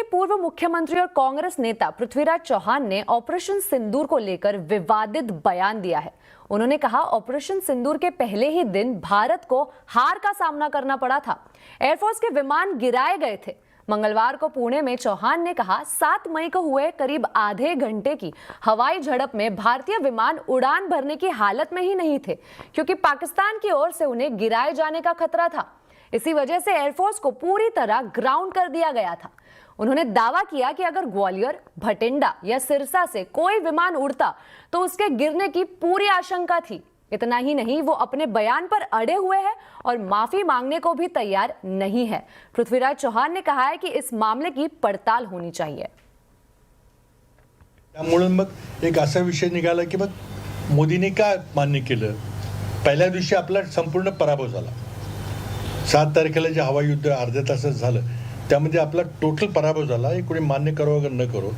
पूर्व मुख्यमंत्री और कांग्रेस नेता पृथ्वीराज चौहान ने ऑपरेशन सिंदूर को लेकर विवादित बयान दिया है। उन्होंने कहा, ऑपरेशन सिंदूर के पहले ही दिन भारत को हार का सामना करना पड़ा था। एयरफोर्स के विमान गिराए गए थे। मंगलवार को पुणे में चौहान ने कहा, 7 मई को हुए करीब आधे घंटे की हवाई झड़प में भारतीय विमान उड़ान भरने की हालत में ही नहीं थे, क्योंकि पाकिस्तान की ओर से उन्हें गिराए जाने का खतरा था। इसी वजह से एयरफोर्स को पूरी तरह ग्राउंड कर दिया गया था। उन्होंने दावा किया कि अगर ग्वालियर, भटिंडा या सिरसा से कोई विमान उड़ता तो उसके गिरने की पूरी आशंका थी। इतना ही नहीं, वो अपने बयान पर अड़े हुए हैं और माफी मांगने को भी तैयार नहीं है। पृथ्वीराज चौहान ने कहा है कि इस मामले की पड़ताल होनी चाहिए। त्यामुळे मग एक असा विषय निघाला की मग मोदींनी का मान्य केलं। पहिल्या दिवशी आपला संपूर्ण पराभव झाला। 7 तारखेला जे हवाई युद्ध अर्ध्या तासात झालं त्यामध्ये आपला टोटल पराभव झाला, हे कोणी मान्य करो अगर न करो।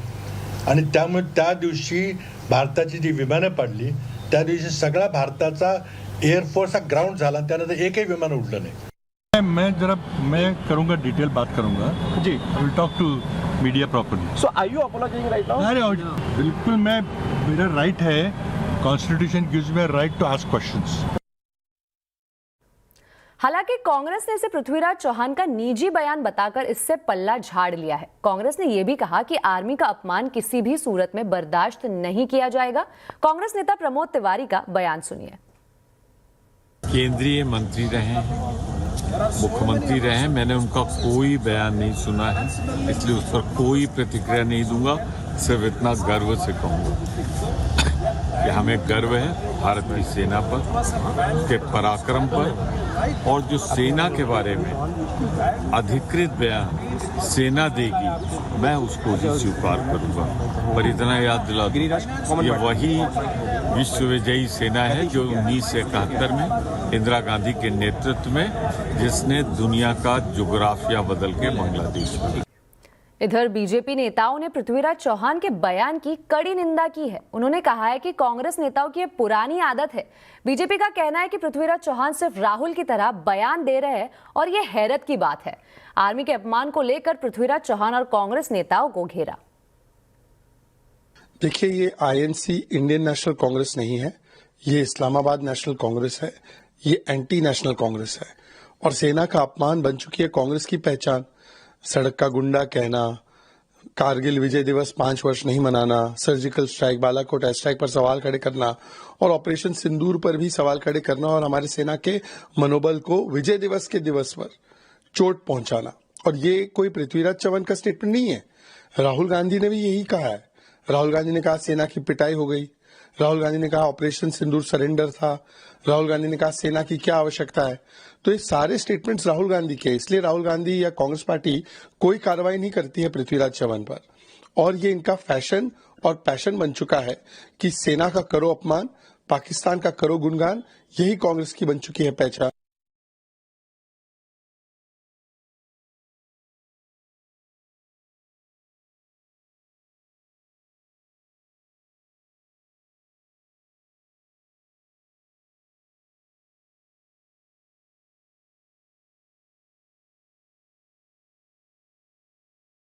आणि त्यामुळे त्या दिवशी भारताची जी विमानं पडली त्या दिवशी सगळा भारताचा एअरफोर्स ग्राउंड झाला, त्यानंतर एकही विमान उडलं नाही। मैं करूंगा, डिटेल बात करूंगा जी। I will talk to media properly. So are you apologising right now? अरे बिल्कुल, मेरा राइट है, constitution gives me right to ask questions. हालांकि कांग्रेस ने इसे पृथ्वीराज चौहान का निजी बयान बताकर इससे पल्ला झाड़ लिया है। कांग्रेस ने यह भी कहा कि आर्मी का अपमान किसी भी सूरत में बर्दाश्त नहीं किया जाएगा। कांग्रेस नेता प्रमोद तिवारी का बयान सुनिए। केंद्रीय मंत्री रहे हैं, मुख्यमंत्री रहे हैं, मैंने उनका कोई बयान नहीं सुना है, इसलिए उस पर कोई प्रतिक्रिया नहीं दूंगा। सिर्फ इतना गर्व से कहूंगा कि हमें गर्व है भारत की सेना पर, उसके पराक्रम पर, और जो सेना के बारे में अधिकृत बयान सेना देगी मैं उसको ही स्वीकार करूंगा। पर इतना याद दिला दूं, ये वही विश्व विजयी सेना है जो 1971 में इंदिरा गांधी के नेतृत्व में जिसने दुनिया का जुग्राफिया बदल के बांग्लादेश में। इधर बीजेपी नेताओं ने पृथ्वीराज चौहान के बयान की कड़ी निंदा की है। उन्होंने कहा है कि कांग्रेस नेताओं की पुरानी आदत है। बीजेपी का कहना है कि पृथ्वीराज चौहान सिर्फ राहुल की तरह बयान दे रहे हैं और ये हैरत की बात है। आर्मी के अपमान को लेकर पृथ्वीराज चौहान और कांग्रेस नेताओं को घेरा। देखिए, ये आईएनसी इंडियन नेशनल कांग्रेस नहीं है, ये इस्लामाबाद नेशनल कांग्रेस है, ये एंटी नेशनल कांग्रेस है और सेना का अपमान बन चुकी है कांग्रेस की पहचान। सड़क का गुंडा कहना, कारगिल विजय दिवस 5 वर्ष नहीं मनाना, surgical strike, Balakot air strike पर सवाल खड़े करना और ऑपरेशन सिंदूर पर भी सवाल खड़े करना और हमारे सेना के मनोबल को विजय दिवस के दिवस पर चोट पहुंचाना। और ये कोई पृथ्वीराज चौहान का स्टेटमेंट नहीं है। राहुल गांधी ने भी यही कहा है। राहुल गांधी ने कहा सेना की पिटाई हो गई। राहुल गांधी ने कहा ऑपरेशन सिंदूर सरेंडर था। राहुल गांधी ने कहा सेना की क्या आवश्यकता है। तो ये सारे स्टेटमेंट्स राहुल गांधी के, इसलिए राहुल गांधी या कांग्रेस पार्टी कोई कार्रवाई नहीं करती है पृथ्वीराज चौहान पर। और ये इनका फैशन और पैशन बन चुका है कि सेना का करो अपमान, पाकिस्तान का करो गुणगान, यही कांग्रेस की बन चुकी है पहचान।